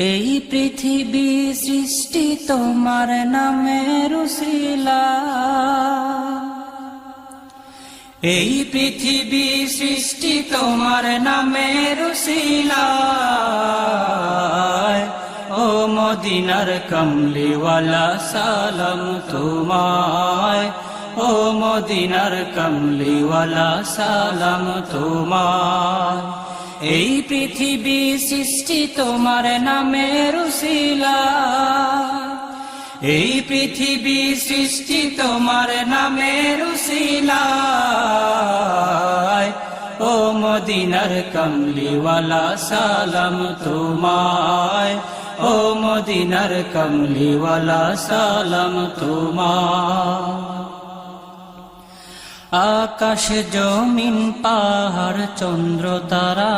এই পৃথিবী সৃষ্টি তোমার নামের উসিলা, এই পৃথিবী সৃষ্টি তোমার নামের উসিলায়। ও মদিনার কমলিওয়ালা সালাম তোমায়, ও মদিনার কমলিওয়ালা সালাম তোমায়। এই পৃথিবী সৃষ্টি তোমার নামের উসিলায়, এই পৃথিবী সৃষ্টি তোমার নামের উসিলায়। ও মদিনার কমলিওয়ালা সালাম তোমায়, ও মদিনার কমলিওয়ালা সালাম তোমায়। আকাশ জমিন পাহাড় চন্দ্র তারা